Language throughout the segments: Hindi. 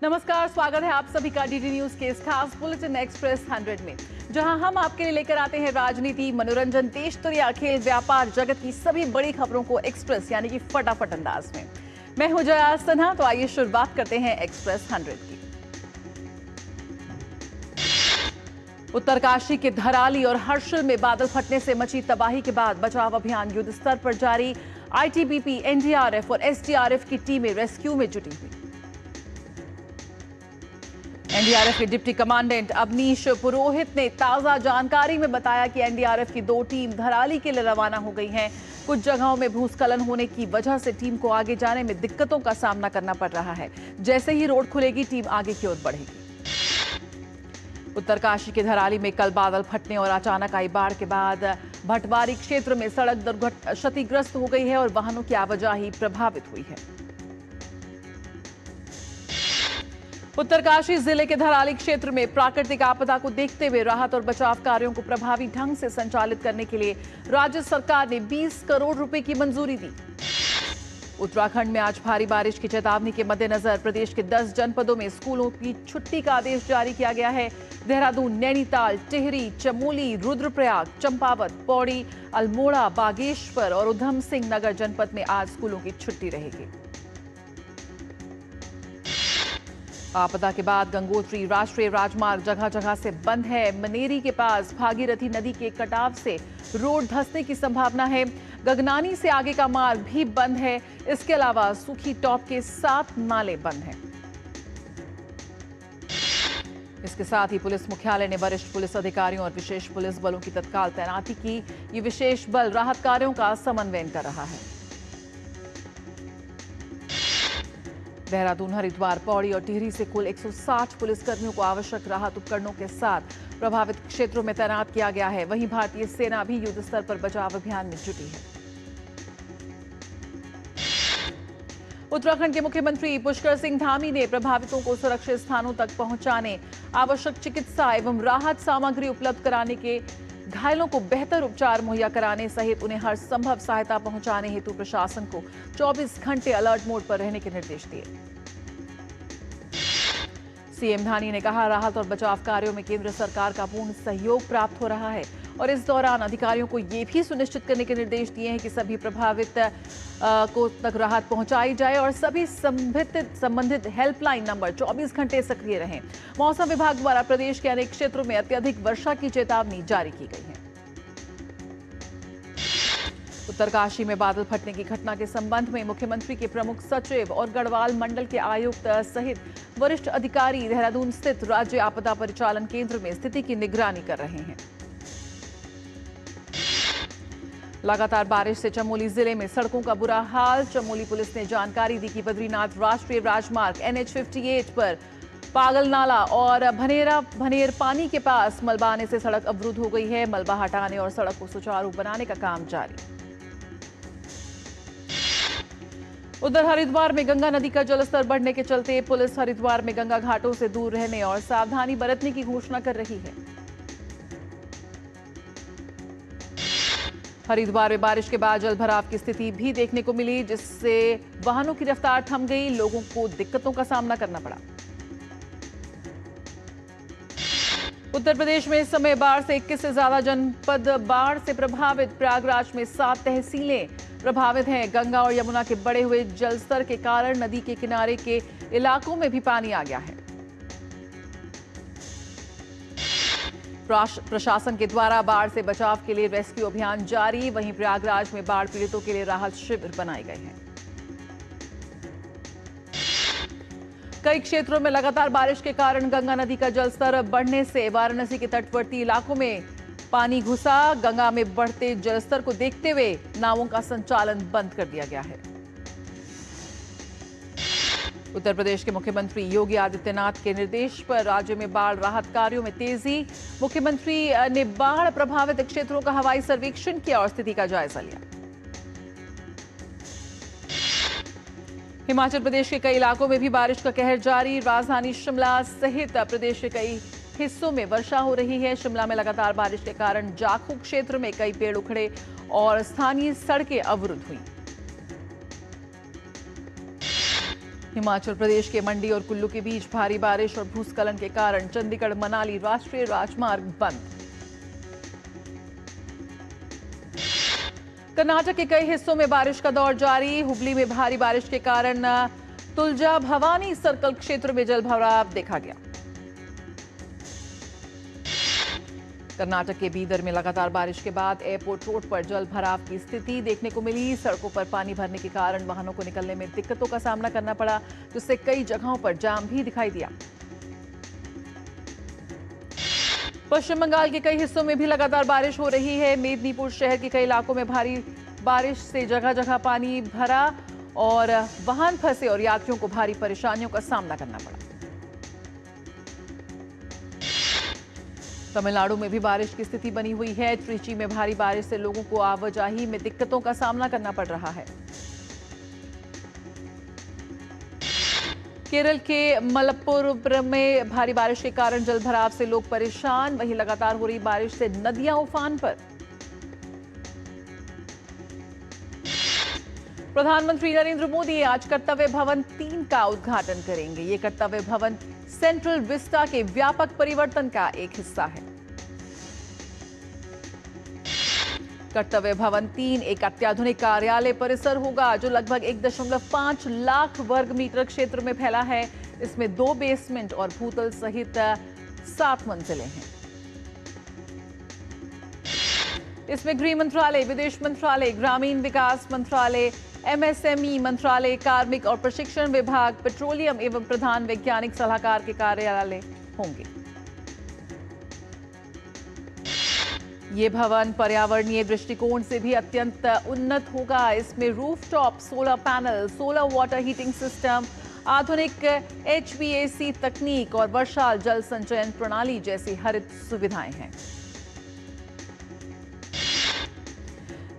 नमस्कार, स्वागत है आप सभी का डीडी न्यूज के इस खास बुलेटिन एक्सप्रेस 100 में, जहां हम आपके लिए लेकर आते हैं राजनीति, मनोरंजन, देश दुनिया, खेल, व्यापार जगत की सभी बड़ी खबरों को एक्सप्रेस यानी कि फटाफट अंदाज में। मैं हूं जया सिन्हा, तो आइए शुरुआत करते हैं एक्सप्रेस 100 की। उत्तरकाशी के धराली और हर्षिल में बादल फटने से मची तबाही के बाद बचाव अभियान युद्ध स्तर पर जारी। आईटीबीपी, एनडीआरएफ और एसडीआरएफ की टीमें रेस्क्यू में जुटी हुई। एनडीआरएफ के डिप्टी कमांडेंट अवनीश पुरोहित ने ताजा जानकारी में बताया कि एनडीआरएफ की 2 टीम धराली के लिए रवाना हो गई हैं। कुछ जगहों में भूस्खलन होने की वजह से टीम को आगे जाने में दिक्कतों का सामना करना पड़ रहा है। जैसे ही रोड खुलेगी, टीम आगे की ओर बढ़ेगी। उत्तरकाशी के धराली में कल बादल फटने और अचानक आई बाढ़ के बाद भटवारी क्षेत्र में सड़क क्षतिग्रस्त हो गई है और वाहनों की आवाजाही प्रभावित हुई है। उत्तरकाशी जिले के धराली क्षेत्र में प्राकृतिक आपदा को देखते हुए राहत और बचाव कार्यों को प्रभावी ढंग से संचालित करने के लिए राज्य सरकार ने 20 करोड़ रुपए की मंजूरी दी। उत्तराखंड में आज भारी बारिश की चेतावनी के मद्देनजर प्रदेश के 10 जनपदों में स्कूलों की छुट्टी का आदेश जारी किया गया है। देहरादून, नैनीताल, टिहरी, चमोली, रुद्रप्रयाग, चंपावत, पौड़ी, अल्मोड़ा, बागेश्वर और उधम सिंह नगर जनपद में आज स्कूलों की छुट्टी रहेगी। आपदा के बाद गंगोत्री राष्ट्रीय राजमार्ग जगह जगह से बंद है। मनेरी के पास भागीरथी नदी के कटाव से रोड धंसने की संभावना है। गगनानी से आगे का मार्ग भी बंद है। इसके अलावा सूखी टॉप के 7 नाले बंद हैं। इसके साथ ही पुलिस मुख्यालय ने वरिष्ठ पुलिस अधिकारियों और विशेष पुलिस बलों की तत्काल तैनाती की। ये विशेष बल राहत कार्यों का समन्वय कर रहा है। देहरादून, हरिद्वार, पौड़ी और टिहरी से कुल 160 पुलिसकर्मियों को आवश्यक राहत उपकरणों के साथ प्रभावित क्षेत्रों में तैनात किया गया है। वहीं भारतीय सेना भी युद्ध स्तर पर बचाव अभियान में जुटी है। उत्तराखंड के मुख्यमंत्री पुष्कर सिंह धामी ने प्रभावितों को सुरक्षित स्थानों तक पहुंचाने, आवश्यक चिकित्सा एवं राहत सामग्री उपलब्ध कराने के, घायलों को बेहतर उपचार मुहैया कराने सहित उन्हें हर संभव सहायता पहुंचाने हेतु प्रशासन को 24 घंटे अलर्ट मोड पर रहने के निर्देश दिए। सीएम धानी ने कहा, राहत और बचाव कार्यों में केंद्र सरकार का पूर्ण सहयोग प्राप्त हो रहा है और इस दौरान अधिकारियों को ये भी सुनिश्चित करने के निर्देश दिए हैं कि सभी प्रभावित को तक राहत पहुंचाई जाए और सभी संबंधित हेल्पलाइन नंबर 24 घंटे सक्रिय रहें। मौसम विभाग द्वारा प्रदेश के अनेक क्षेत्रों में अत्यधिक वर्षा की चेतावनी जारी की गई है। उत्तरकाशी में बादल फटने की घटना के संबंध में मुख्यमंत्री के प्रमुख सचिव और गढ़वाल मंडल के आयुक्त सहित वरिष्ठ अधिकारी देहरादून स्थित राज्य आपदा परिचालन केंद्र में स्थिति की निगरानी कर रहे हैं। लगातार बारिश से चमोली जिले में सड़कों का बुरा हाल। चमोली पुलिस ने जानकारी दी कि बद्रीनाथ राष्ट्रीय राजमार्ग NH58 पर पागल नाला और भनेर पानी के पास मलबा आने से सड़क अवरुद्ध हो गई है। मलबा हटाने और सड़क को सुचारू बनाने का काम जारी। उधर हरिद्वार में गंगा नदी का जलस्तर बढ़ने के चलते पुलिस हरिद्वार में गंगा घाटों से दूर रहने और सावधानी बरतने की घोषणा कर रही है। हरिद्वार में बारिश के बाद जलभराव की स्थिति भी देखने को मिली, जिससे वाहनों की रफ्तार थम गई, लोगों को दिक्कतों का सामना करना पड़ा। उत्तर प्रदेश में इस समय बाढ़ से 21 से ज्यादा जनपद बाढ़ से प्रभावित। प्रयागराज में 7 तहसीलें प्रभावित हैं। गंगा और यमुना के बढ़े हुए जलस्तर के कारण नदी के किनारे के इलाकों में भी पानी आ गया है। प्रशासन के द्वारा बाढ़ से बचाव के लिए रेस्क्यू अभियान जारी। वहीं प्रयागराज में बाढ़ पीड़ितों के लिए राहत शिविर बनाए गए हैं। कई क्षेत्रों में लगातार बारिश के कारण गंगा नदी का जलस्तर बढ़ने से वाराणसी के तटवर्ती इलाकों में पानी घुसा। गंगा में बढ़ते जलस्तर को देखते हुए नावों का संचालन बंद कर दिया गया है। उत्तर प्रदेश के मुख्यमंत्री योगी आदित्यनाथ के निर्देश पर राज्य में बाढ़ राहत कार्यों में तेजी। मुख्यमंत्री ने बाढ़ प्रभावित क्षेत्रों का हवाई सर्वेक्षण किया और स्थिति का जायजा लिया। हिमाचल प्रदेश के कई इलाकों में भी बारिश का कहर जारी। राजधानी शिमला सहित प्रदेश के कई हिस्सों में वर्षा हो रही है। शिमला में लगातार बारिश के कारण जाखू क्षेत्र में कई पेड़ उखड़े और स्थानीय सड़कें अवरुद्ध हुई। हिमाचल प्रदेश के मंडी और कुल्लू के बीच भारी बारिश और भूस्खलन के कारण चंडीगढ़ मनाली राष्ट्रीय राजमार्ग बंद। कर्नाटक के कई हिस्सों में बारिश का दौर जारी। हुबली में भारी बारिश के कारण तुलजा भवानी सर्कल क्षेत्र में जलभराव देखा गया। कर्नाटक के बीदर में लगातार बारिश के बाद एयरपोर्ट रोड पर जल भराव की स्थिति देखने को मिली। सड़कों पर पानी भरने के कारण वाहनों को निकलने में दिक्कतों का सामना करना पड़ा, जिससे कई जगहों पर जाम भी दिखाई दिया। पश्चिम बंगाल के कई हिस्सों में भी लगातार बारिश हो रही है। मेदिनीपुर शहर के कई इलाकों में भारी बारिश से जगह जगह पानी भरा और वाहन फंसे और यात्रियों को भारी परेशानियों का सामना करना पड़ा। तमिलनाडु में भी बारिश की स्थिति बनी हुई है। त्रिची में भारी बारिश से लोगों को आवाजाही में दिक्कतों का सामना करना पड़ रहा है। केरल के मलप्पुरम में भारी बारिश के कारण जलभराव से लोग परेशान। वहीं लगातार हो रही बारिश से नदियां उफान पर। प्रधानमंत्री नरेंद्र मोदी आज कर्तव्य भवन 3 का उद्घाटन करेंगे। ये कर्तव्य भवन सेंट्रल विस्टा के व्यापक परिवर्तन का एक हिस्सा है। कर्तव्य भवन 3 एक अत्याधुनिक कार्यालय परिसर होगा जो लगभग 1.5 लाख वर्ग मीटर क्षेत्र में फैला है। इसमें 2 बेसमेंट और भूतल सहित 7 मंजिलें हैं। इसमें गृह मंत्रालय, विदेश मंत्रालय, ग्रामीण विकास मंत्रालय, एमएसएमई मंत्रालय, कार्मिक और प्रशिक्षण विभाग, पेट्रोलियम एवं प्रधान वैज्ञानिक सलाहकार के कार्यालय होंगे। ये भवन पर्यावरणीय दृष्टिकोण से भी अत्यंत उन्नत होगा। इसमें rooftop solar panel, solar water heating system, आधुनिक एचवीएसी तकनीक और वर्षा जल संचयन प्रणाली जैसी हरित सुविधाएं हैं।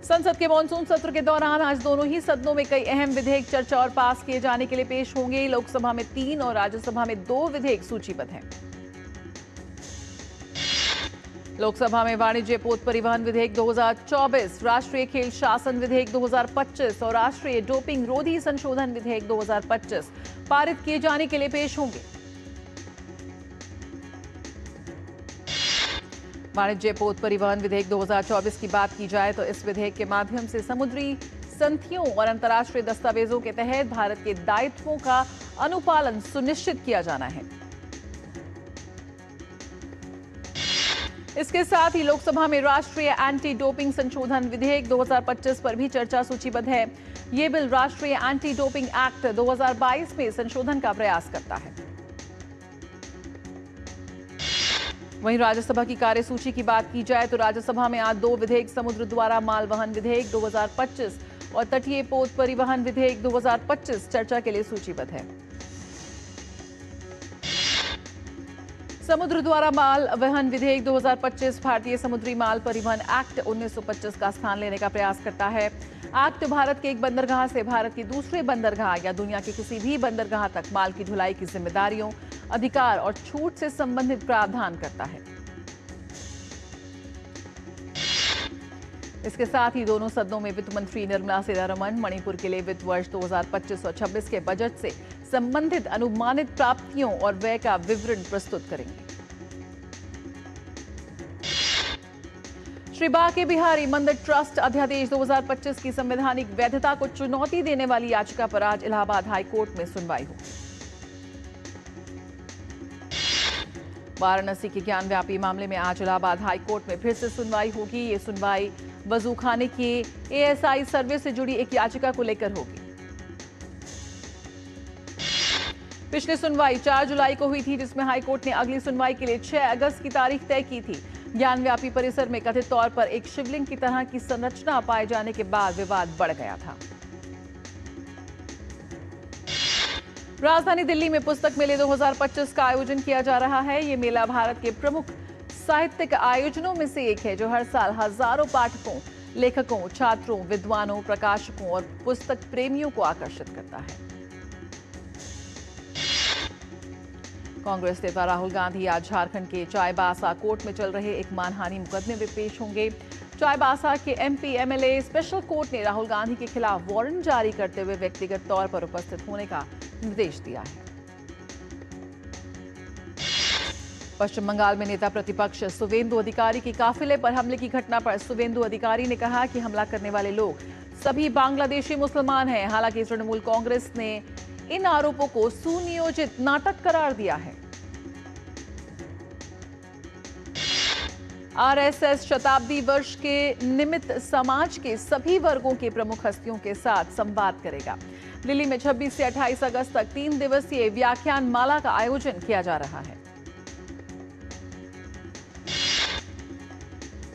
संसद के मानसून सत्र के दौरान आज दोनों ही सदनों में कई अहम विधेयक चर्चा और पास किए जाने के लिए पेश होंगे। लोकसभा में 3 और राज्यसभा में 2 विधेयक सूचीबद्ध हैं। लोकसभा में वाणिज्य पोत परिवहन विधेयक 2024, राष्ट्रीय खेल शासन विधेयक 2025 और राष्ट्रीय डोपिंग रोधी संशोधन विधेयक 2025 पारित किए जाने के लिए पेश होंगे। वाणिज्य पोत परिवहन विधेयक 2024 की बात की जाए तो इस विधेयक के माध्यम से समुद्री संधियों और अंतर्राष्ट्रीय दस्तावेजों के तहत भारत के दायित्वों का अनुपालन सुनिश्चित किया जाना है। इसके साथ ही लोकसभा में राष्ट्रीय एंटी डोपिंग संशोधन विधेयक 2025 पर भी चर्चा सूचीबद्ध है। ये बिल राष्ट्रीय एंटी डोपिंग एक्ट 2022 में संशोधन का प्रयास करता है। वहीं राज्यसभा की कार्यसूची की बात की जाए तो राज्यसभा में आज 2 विधेयक समुद्र द्वारा माल वहन विधेयक 2025 और तटीय पोत परिवहन विधेयक 2025 चर्चा के लिए सूचीबद्ध है। समुद्र द्वारा माल वहन विधेयक 2025 भारतीय समुद्री माल परिवहन एक्ट 1925 का स्थान लेने का प्रयास करता है। एक्ट भारत के एक बंदरगाह से भारत के दूसरे बंदरगाह या दुनिया के किसी भी बंदरगाह तक माल की ढुलाई की जिम्मेदारियों, अधिकार और छूट से संबंधित प्रावधान करता है। इसके साथ ही दोनों सदनों में वित्त मंत्री निर्मला सीतारमण मणिपुर के लिए वित्त वर्ष 2025 और 26 के बजट से संबंधित अनुमानित प्राप्तियों और व्यय का विवरण प्रस्तुत करेंगे। श्री बांके बिहारी मंदिर ट्रस्ट अध्यादेश 2025 की संवैधानिक वैधता को चुनौती देने वाली याचिका पर आज इलाहाबाद हाई कोर्ट में सुनवाई होगी। वाराणसी के ज्ञानव्यापी मामले में आज इलाहाबाद हाई कोर्ट में फिर से सुनवाई होगी। ये सुनवाई वजूखाने की एएसआई सर्वे से जुड़ी एक याचिका को लेकर होगी। पिछली सुनवाई 4 जुलाई को हुई थी, जिसमें हाईकोर्ट ने अगली सुनवाई के लिए 6 अगस्त की तारीख तय की थी। ज्ञानव्यापी परिसर में कथित तौर पर एक शिवलिंग की तरह की संरचना पाए जाने के बाद विवाद बढ़ गया था। राजधानी दिल्ली में पुस्तक मेले 2025 का आयोजन किया जा रहा है। ये मेला भारत के प्रमुख साहित्यिक आयोजनों में से एक है, जो हर साल हजारों पाठकों, लेखकों, छात्रों, विद्वानों, प्रकाशकों और पुस्तक प्रेमियों को आकर्षित करता है। कांग्रेस नेता राहुल गांधी आज झारखंड के चाईबासा कोर्ट में चल रहे एक मानहानि मुकदमे में पेश होंगे। चाईबासा के एमपी एमएलए स्पेशल कोर्ट ने राहुल गांधी के खिलाफ वारंट जारी करते हुए व्यक्तिगत तौर पर उपस्थित होने का निर्देश दिया है। पश्चिम बंगाल में नेता प्रतिपक्ष शुवेंदु अधिकारी के काफिले पर हमले की घटना पर शुवेंदु अधिकारी ने कहा कि हमला करने वाले लोग सभी बांग्लादेशी मुसलमान हैं। हालांकि तृणमूल कांग्रेस ने इन आरोपों को सुनियोजित नाटक करार दिया है। आरएसएस शताब्दी वर्ष के निमित्त समाज के सभी वर्गों के प्रमुख हस्तियों के साथ संवाद करेगा। दिल्ली में 26 से 28 अगस्त तक 3 दिवसीय व्याख्यान माला का आयोजन किया जा रहा है।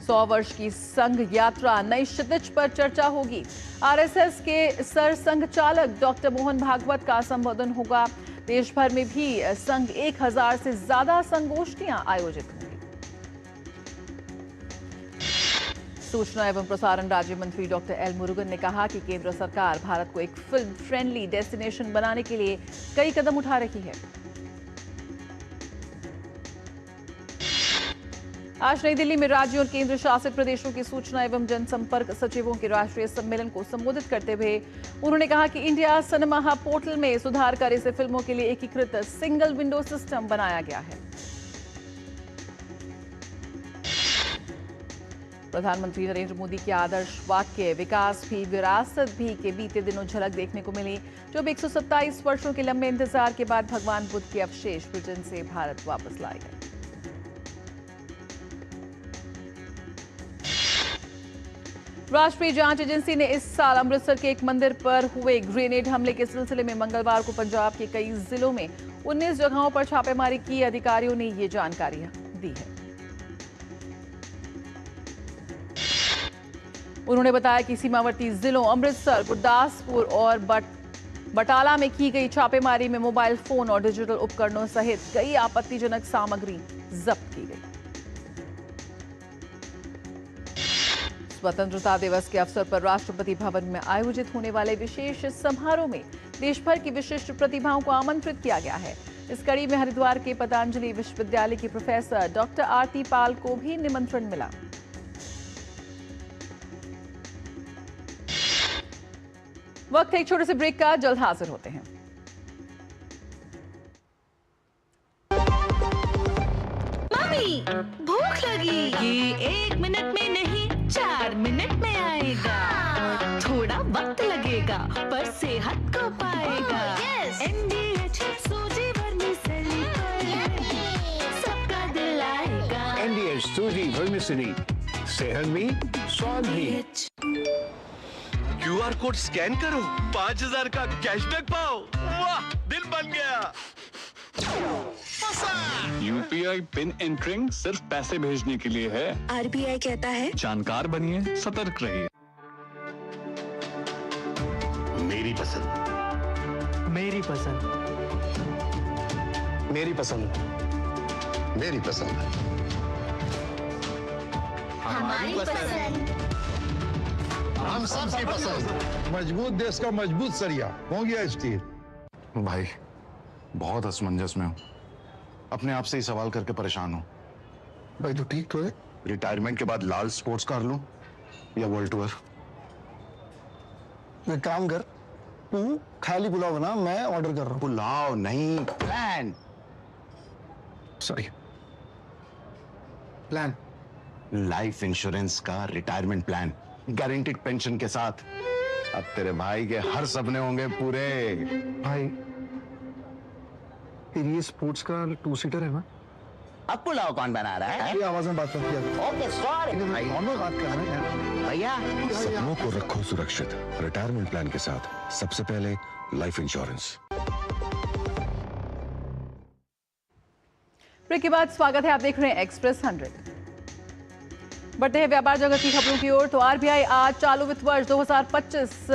100 वर्ष की संघ यात्रा नई क्षितिज पर चर्चा होगी। आरएसएस के सरसंघ चालक डॉक्टर मोहन भागवत का संबोधन होगा। देश भर में भी संघ 1000 से ज्यादा संगोष्ठियां आयोजित होंगी। सूचना एवं प्रसारण राज्य मंत्री डॉक्टर एल मुरुगन ने कहा कि केंद्र सरकार भारत को एक फिल्म फ्रेंडली डेस्टिनेशन बनाने के लिए कई कदम उठा रही है। आज नई दिल्ली में राज्यों और केंद्र शासित प्रदेशों की सूचना एवं जनसंपर्क सचिवों के राष्ट्रीय सम्मेलन को संबोधित करते हुए उन्होंने कहा कि इंडिया सिनेमा हब पोर्टल में सुधार कर इसे फिल्मों के लिए एकीकृत सिंगल विंडो सिस्टम बनाया गया है। प्रधानमंत्री नरेंद्र मोदी के आदर्श वाक्य विकास भी विरासत भी के बीते दिनों झलक देखने को मिली, जो 127 वर्षों के लंबे इंतजार के बाद भगवान बुद्ध के अवशेष ब्रिटेन से भारत वापस लाए गए। राष्ट्रीय जांच एजेंसी ने इस साल अमृतसर के एक मंदिर पर हुए ग्रेनेड हमले के सिलसिले में मंगलवार को पंजाब के कई जिलों में 19 जगहों पर छापेमारी की। अधिकारियों ने ये जानकारी दी है। उन्होंने बताया कि सीमावर्ती जिलों अमृतसर, गुरदासपुर और बटाला में की गई छापेमारी में मोबाइल फोन और डिजिटल उपकरणों सहित कई आपत्तिजनक सामग्री जब्त की गई। स्वतंत्रता दिवस के अवसर पर राष्ट्रपति भवन में आयोजित होने वाले विशेष समारोह में देश भर की विशिष्ट प्रतिभाओं को आमंत्रित किया गया है। इस कड़ी में हरिद्वार के पतंजलि विश्वविद्यालय की प्रोफेसर डॉक्टर आरती पाल को भी निमंत्रण मिला। वक्त है एक छोटे से ब्रेक का, जल्द हाजिर होते हैं। मम्मी, भूख लगी। ये 1 मिनट में नहीं 4 मिनट में आएगा। थोड़ा वक्त लगेगा पर सेहत को पाएगा। NDH सूजी वर्मिसेली सबका दिल आएगा। NDH सूजी वर्मिसेली, सेहत भी स्वाद भी। QR कोड स्कैन करो, 5000 का कैशबैक पाओ। वाह, दिल बन गया। UPI पिन एंटरिंग सिर्फ पैसे भेजने के लिए है। RBI कहता है जानकार बनिए, सतर्क रहिए। मेरी पसंद, मेरी पसंद, मेरी पसंद, मेरी पसंद, हमारी पसंद। हम सबकी पसंद। मजबूत देश का मजबूत सरिया हो गया स्टील। भाई बहुत असमंजस में हूँ, अपने आप से ही सवाल करके परेशान हूँ। भाई तू ठीक तो है? रिटायरमेंट के बाद लाल स्पोर्ट्स कार लूं या वर्ल्ड टूर? एक काम कर, तू खाली पुलाव बना, मैं ऑर्डर कर रहा हूँ। पुलाव नहीं, plan. Sorry, plan. Life insurance का रिटायरमेंट प्लान, गारंटीड पेंशन के साथ। अब तेरे भाई के हर सपने होंगे पूरे। भाई तेरी ये स्पोर्ट्स का 2 सीटर है ना? अब पुलाव कौन बना रहा है? ये आवाज में बात मत किया। ओके सॉरी नॉर्मल बात कर रहे हैं भैया। सपनों को रखो सुरक्षित रिटायरमेंट प्लान के साथ। सबसे पहले लाइफ इंश्योरेंस। ब्रेक के बाद स्वागत है, आप देख रहे हैं एक्सप्रेस 100। बढ़ते हैं व्यापार जगत की खबरों की ओर। तो आरबीआई आज चालू वित्त वर्ष 2025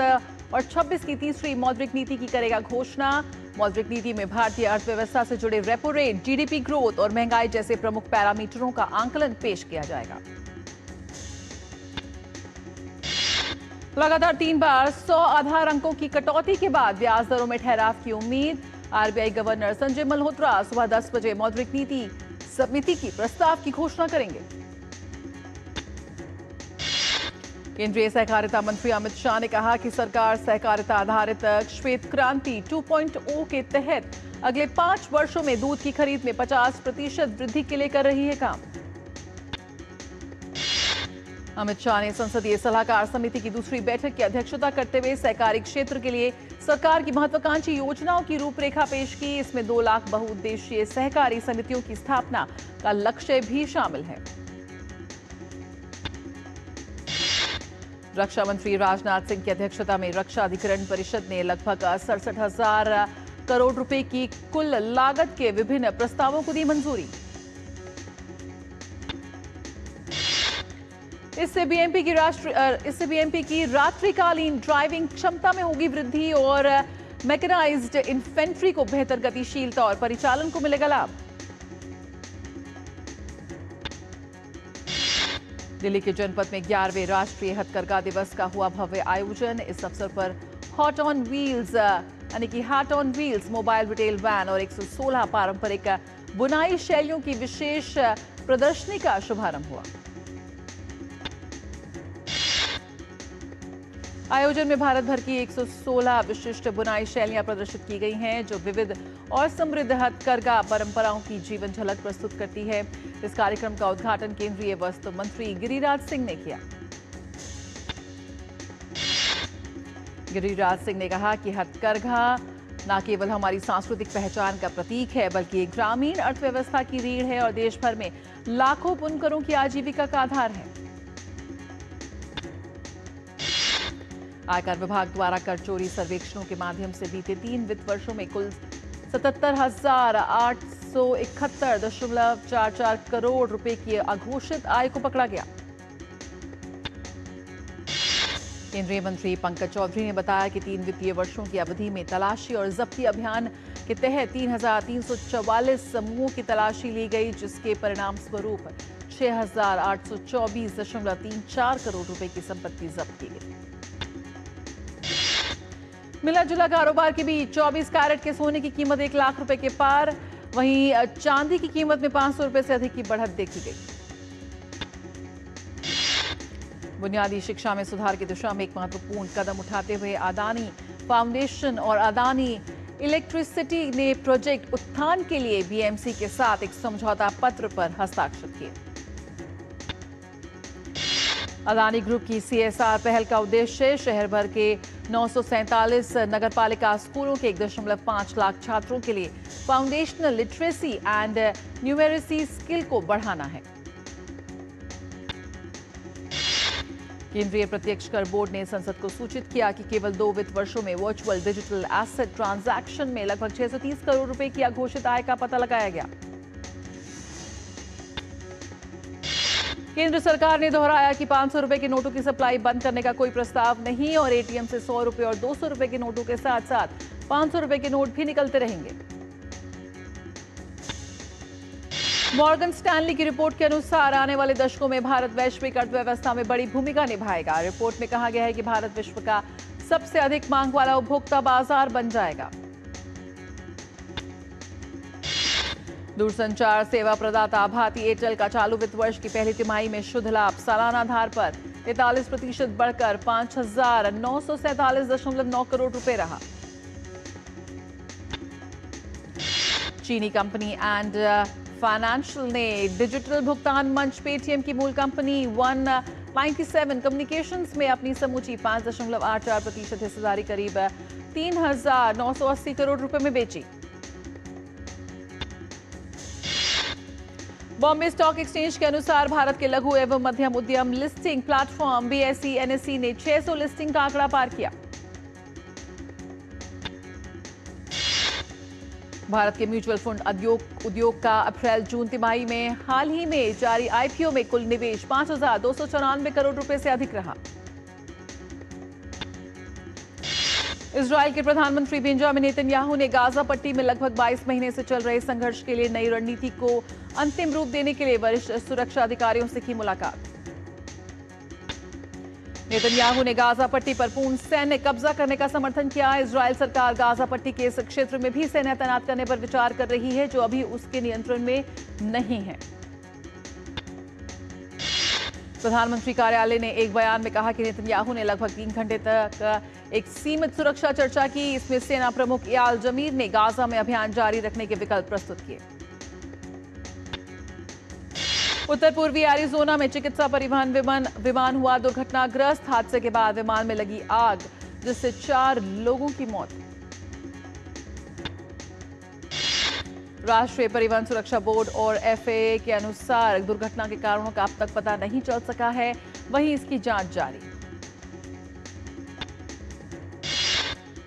और 26 की तीसरी मौद्रिक नीति की करेगा घोषणा। मौद्रिक नीति में भारतीय अर्थव्यवस्था से जुड़े रेपो रेट, जीडीपी ग्रोथ और महंगाई जैसे प्रमुख पैरामीटरों का आंकलन पेश किया जाएगा। लगातार 3 बार 100 आधार अंकों की कटौती के बाद ब्याज दरों में ठहराव की उम्मीद। आरबीआई गवर्नर संजय मल्होत्रा सुबह 10 बजे मौद्रिक नीति समिति की प्रस्ताव की घोषणा करेंगे। केंद्रीय सहकारिता मंत्री अमित शाह ने कहा कि सरकार सहकारिता आधारित श्वेत क्रांति 2.0 के तहत अगले 5 वर्षों में दूध की खरीद में 50% वृद्धि के लिए कर रही है काम। अमित शाह ने संसदीय सलाहकार समिति की दूसरी बैठक की अध्यक्षता करते हुए सहकारी क्षेत्र के लिए सरकार की महत्वाकांक्षी योजनाओं की रूपरेखा पेश की। इसमें 2 लाख बहुउद्देशीय सहकारी समितियों की स्थापना का लक्ष्य भी शामिल है। रक्षा मंत्री राजनाथ सिंह की अध्यक्षता में रक्षा अधिग्रहण परिषद ने लगभग 67,000 करोड़ रुपए की कुल लागत के विभिन्न प्रस्तावों को दी मंजूरी। इससे बीएमपी की रात्रिकालीन ड्राइविंग क्षमता में होगी वृद्धि और मैकेनाइज्ड इन्फेंट्री को बेहतर गतिशीलता और परिचालन को मिलेगा लाभ। दिल्ली के जनपद में 11वें राष्ट्रीय हथकरघा दिवस का हुआ भव्य आयोजन। इस अवसर पर हॉट ऑन व्हील्स यानी कि हाट on wheels mobile retail van और 116 पारंपरिक बुनाई शैलियों की विशेष प्रदर्शनी का शुभारंभ हुआ। आयोजन में भारत भर की 116 विशिष्ट बुनाई शैलियां प्रदर्शित की गई हैं, जो विविध और समृद्ध हथकरघा परंपराओं की जीवन झलक प्रस्तुत करती है। इस कार्यक्रम का उद्घाटन केंद्रीय वस्त्र मंत्री गिरिराज सिंह ने किया। गिरिराज सिंह ने कहा कि हथकरघा न केवल हमारी सांस्कृतिक पहचान का प्रतीक है, बल्कि एक ग्रामीण अर्थव्यवस्था की रीढ़ है और देश भर में लाखों बुनकरों की आजीविका का आधार है। आयकर विभाग द्वारा कर चोरी सर्वेक्षणों के माध्यम से बीते 3 वित्त वर्षों में कुल 77,871.44 करोड़ रुपए की अघोषित आय को पकड़ा गया। केंद्रीय मंत्री पंकज चौधरी ने बताया कि 3 वित्तीय वर्षों की अवधि में तलाशी और जब्ती अभियान के तहत 3,344 समूहों की तलाशी ली गई, जिसके परिणाम स्वरूप 6,824.34 करोड़ रुपए की संपत्ति जब्त की गई। मिला जुला कारोबार के बीच 24 कैरेट के सोने की कीमत 1 लाख रुपए के पार, वहीं चांदी की कीमत में 500 रुपए से अधिक की बढ़त देखी गई। बुनियादी शिक्षा में सुधार की दिशा में एक महत्वपूर्ण कदम उठाते हुए अदानी फाउंडेशन और अदानी इलेक्ट्रिसिटी ने प्रोजेक्ट उत्थान के लिए बीएमसी के साथ एक समझौता पत्र पर हस्ताक्षर किए। अदानी ग्रुप की सीएसआर पहल का उद्देश्य शहर भर के 947 नगरपालिका स्कूलों के 1.5 लाख छात्रों के लिए foundational literacy and numeracy skill को बढ़ाना है। केंद्रीय प्रत्यक्ष कर बोर्ड ने संसद को सूचित किया कि केवल 2 वित्त वर्षों में वर्चुअल डिजिटल एसेट ट्रांजैक्शन में लगभग 630 करोड़ रुपए की अघोषित आय का पता लगाया गया। केंद्र सरकार ने दोहराया कि 500 रुपए के नोटों की सप्लाई बंद करने का कोई प्रस्ताव नहीं और एटीएम से 100 रुपए और 200 रुपए के नोटों के साथ साथ 500 रुपए के नोट भी निकलते रहेंगे। मॉर्गन स्टैनली की रिपोर्ट के अनुसार आने वाले दशकों में भारत वैश्विक अर्थव्यवस्था में बड़ी भूमिका निभाएगा। रिपोर्ट में कहा गया है कि भारत विश्व का सबसे अधिक मांग वाला उपभोक्ता बाजार बन जाएगा। दूरसंचार सेवा प्रदाता भारती एयरटेल का चालू वित्त वर्ष की पहली तिमाही में शुद्ध लाभ सालाना आधार पर 43% बढ़कर 5,947.9 करोड़ रुपए रहा। चीनी कंपनी एंड फाइनेंशियल ने डिजिटल भुगतान मंच पेटीएम की मूल कंपनी 197 कम्युनिकेशंस में अपनी समूची 5.84% हिस्सेदारी करीब 3,980 करोड़ रुपए में बेची। बॉम्बे स्टॉक एक्सचेंज के अनुसार भारत के लघु एवं मध्यम उद्यम लिस्टिंग प्लेटफॉर्म बीएसई एनएसई ने 600 लिस्टिंग का आंकड़ा पार किया। भारत के म्यूचुअल फंड उद्योग का अप्रैल जून तिमाही में हाल ही में जारी आईपीओ में कुल निवेश 5,294 करोड़ रुपए से अधिक रहा। इजरायल के प्रधानमंत्री बेंजामिन नेतन्याहू ने गाजा पट्टी में लगभग 22 महीने से चल रहे संघर्ष के लिए नई रणनीति को अंतिम रूप देने के लिए वरिष्ठ सुरक्षा अधिकारियों से की मुलाकात। नेतन्याहू ने गाजा पट्टी पर पूर्ण सैन्य कब्जा करने का समर्थन किया। इजरायल सरकार गाजा पट्टी के इस क्षेत्र में भी सैन्य तैनात करने पर विचार कर रही है, जो अभी उसके नियंत्रण में नहीं है। प्रधानमंत्री कार्यालय ने एक बयान में कहा कि नेतन्याहू ने लगभग 3 घंटे तक एक सीमित सुरक्षा चर्चा की। इसमें सेना प्रमुख इयाल जमीर ने गाजा में अभियान जारी रखने के विकल्प प्रस्तुत किए। उत्तर पूर्वी एरिजोना में चिकित्सा परिवहन विमान हुआ दुर्घटनाग्रस्त। हादसे के बाद विमान में लगी आग, जिससे 4 लोगों की मौत। राष्ट्रीय परिवहन सुरक्षा बोर्ड और एफएए के अनुसार दुर्घटना के कारणों का अब तक पता नहीं चल सका है, वहीं इसकी जांच जारी।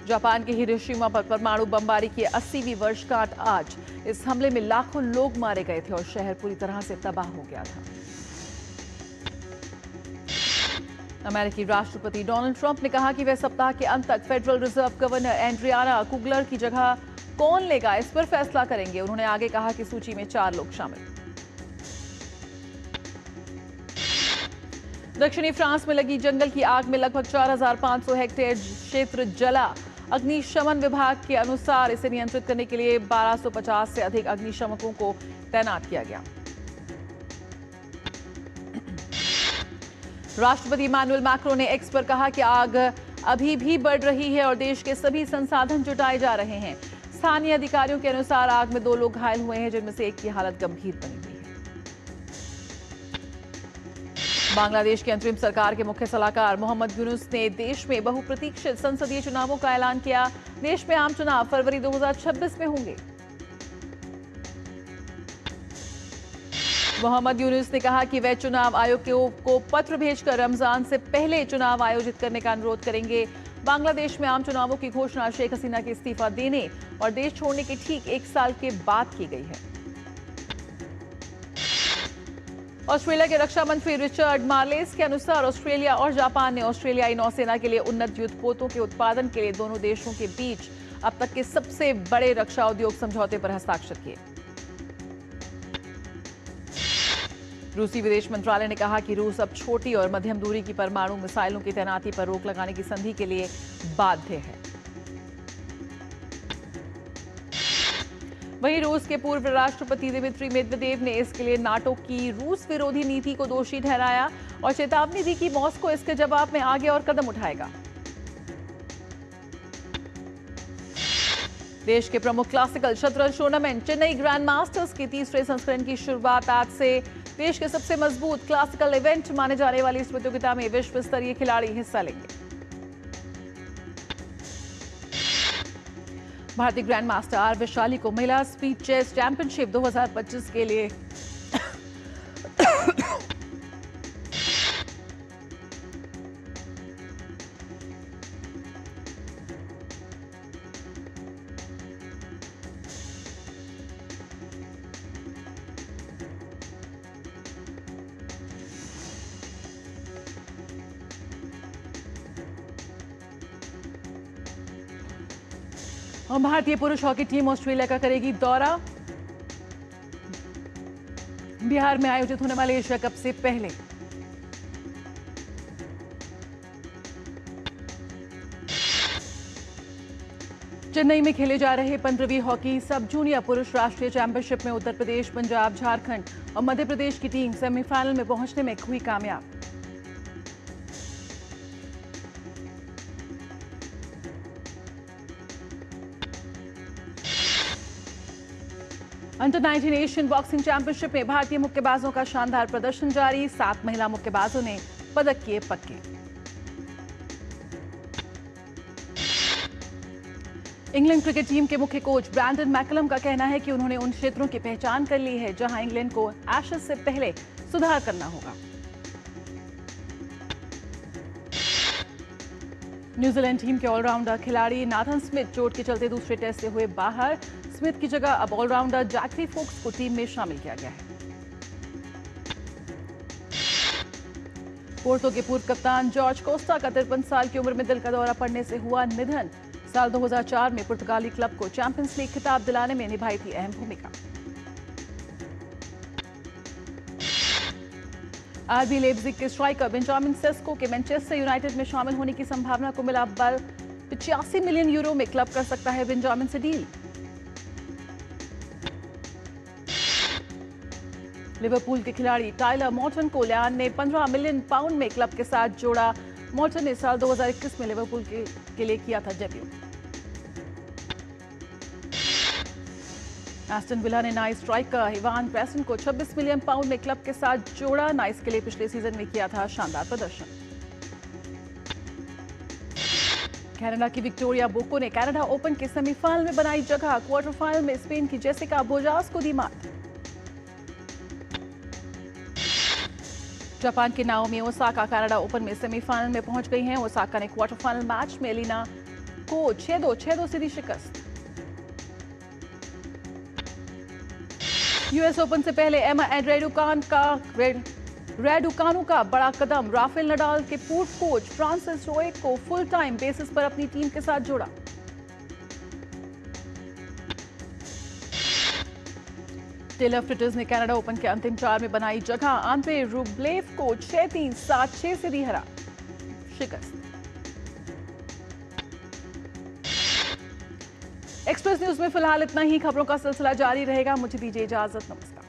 जापान के हिरोशिमा पर परमाणु बमबारी की 80वीं वर्षगांठ आज। इस हमले में लाखों लोग मारे गए थे और शहर पूरी तरह से तबाह हो गया था। अमेरिकी राष्ट्रपति डोनाल्ड ट्रंप ने कहा कि वह सप्ताह के अंत तक फेडरल रिजर्व गवर्नर एंड्रियाना कुगलर की जगह कौन लेगा, इस पर फैसला करेंगे। उन्होंने आगे कहा कि सूची में 4 लोग शामिल। दक्षिणी फ्रांस में लगी जंगल की आग में लगभग 4,500 हेक्टेयर क्षेत्र जला। अग्निशमन विभाग के अनुसार इसे नियंत्रित करने के लिए 1250 से अधिक अग्निशमकों को तैनात किया गया। राष्ट्रपति इमैनुअल मैक्रों ने एक्स पर कहा कि आग अभी भी बढ़ रही है और देश के सभी संसाधन जुटाए जा रहे हैं। स्थानीय अधिकारियों के अनुसार आग में 2 लोग घायल हुए हैं, जिनमें से एक की हालत गंभीर बनी हुई है। बांग्लादेश की अंतरिम सरकार के मुख्य सलाहकार मोहम्मद यूनुस ने देश में बहुप्रतीक्षित संसदीय चुनावों का ऐलान किया। देश में आम चुनाव फरवरी 2026 में होंगे। मोहम्मद यूनुस ने कहा कि वह चुनाव आयोग को पत्र भेजकर रमजान से पहले चुनाव आयोजित करने का अनुरोध करेंगे। बांग्लादेश में आम चुनावों की घोषणा शेख हसीना के इस्तीफा देने और देश छोड़ने के ठीक 1 साल के बाद की गई है। ऑस्ट्रेलिया के रक्षा मंत्री रिचर्ड मार्लेस के अनुसार ऑस्ट्रेलिया और जापान ने ऑस्ट्रेलियाई नौसेना के लिए उन्नत युद्धपोतों के उत्पादन के लिए दोनों देशों के बीच अब तक के सबसे बड़े रक्षा उद्योग समझौते पर हस्ताक्षर किए। रूसी विदेश मंत्रालय ने कहा कि रूस अब छोटी और मध्यम दूरी की परमाणु मिसाइलों की तैनाती पर रोक लगाने की संधि के लिए बाध्य है। वहीं रूस के पूर्व राष्ट्रपति दिमित्री मेदवेदेव ने इसके लिए नाटो की रूस विरोधी नीति को दोषी ठहराया और चेतावनी दी कि मॉस्को इसके जवाब में आगे और कदम उठाएगा। देश के प्रमुख क्लासिकल शतरंज टूर्नामेंट चेन्नई ग्रैंड मास्टर्स के 3रे संस्करण की शुरुआत आज से। देश के सबसे मजबूत क्लासिकल इवेंट माने जाने वाली इस प्रतियोगिता में विश्व स्तरीय खिलाड़ी हिस्सा लेंगे। भारतीय ग्रैंड मास्टर आर वैशाली को महिला स्पीड चेस चैंपियनशिप 2025 के लिए और भारतीय पुरुष हॉकी टीम ऑस्ट्रेलिया का करेगी दौरा। बिहार में आयोजित होने वाले एशिया कप से पहले चेन्नई में खेले जा रहे 15वीं हॉकी सब जूनियर पुरुष राष्ट्रीय चैंपियनशिप में उत्तर प्रदेश, पंजाब, झारखंड और मध्य प्रदेश की टीम सेमीफाइनल में पहुंचने में हुई कामयाब। अंडर 19 एशियन बॉक्सिंग चैंपियनशिप में भारतीय मुक्केबाजों का शानदार प्रदर्शन जारी। 7 महिला मुक्केबाजों ने पदक किए पक्के। इंग्लैंड क्रिकेट टीम के मुख्य कोच ब्रैंडन मैकलम का कहना है कि उन्होंने उन क्षेत्रों की पहचान कर ली है जहां इंग्लैंड को एशेज से पहले सुधार करना होगा। न्यूजीलैंड टीम के ऑलराउंडर खिलाड़ी नाथन स्मिथ चोट के चलते दूसरे टेस्ट से हुए बाहर। स्मिथ की जगह अब ऑलराउंडर जैकरी फोक्स को टीम में शामिल किया गया है। पोर्तो के पूर्व कप्तान जॉर्ज कोस्टा का 53 साल की उम्र में दिल का दौरा पड़ने से हुआ निधन। साल 2004 में पुर्तगाली क्लब को चैंपियंस लीग खिताब दिलाने में निभाई थी अहम भूमिका। आरबी लेipzig के स्ट्राइकर बेंजामिन सेस्को के मैनचेस्टर यूनाइटेड में शामिल होने की संभावना को मिला बल। 85 मिलियन यूरो में क्लब कर सकता है बेंजामिन से डील। लिवरपूल के खिलाड़ी टाइलर मॉर्टन को लियान ने 15 मिलियन पाउंड में क्लब के साथ जोड़ा। मॉर्टन ने साल 2021 में लिवरपूल के लिए किया था डेब्यू। एस्टन विला ने नाइस स्ट्राइकर इवान पेसन को 26 मिलियन पाउंड में क्लब के साथ जोड़ा। नाइस के लिए पिछले सीजन में किया था शानदार प्रदर्शन। कनाडा की विक्टोरिया बोको ने कनाडा ओपन के सेमीफाइनल में बनाई जगह। क्वार्टर फाइनल में स्पेन की जेसिका बोजास को दी मात। जापान के नाओमी ओसाका कनाडा ओपन में सेमीफाइनल में पहुंच गई हैं। ओसाका ने क्वार्टर फाइनल मैच में एलिना को 6-2 से दी शिकस्त। यूएस ओपन से पहले एमा रेडुकानु का बड़ा कदम। राफेल नडाल के पूर्व कोच फ्रांसिस रोए को फुल टाइम बेसिस पर अपनी टीम के साथ जोड़ा। टेलर फ्रिट्ज ने कनाडा ओपन के अंतिम 4 में बनाई जगह। आंद्रे रूब्लेव को 6-3, 7-6 से दी हरा शिकस्त। एक्सप्रेस न्यूज में फिलहाल इतना ही। खबरों का सिलसिला जारी रहेगा। मुझे दीजिए इजाजत। नमस्कार।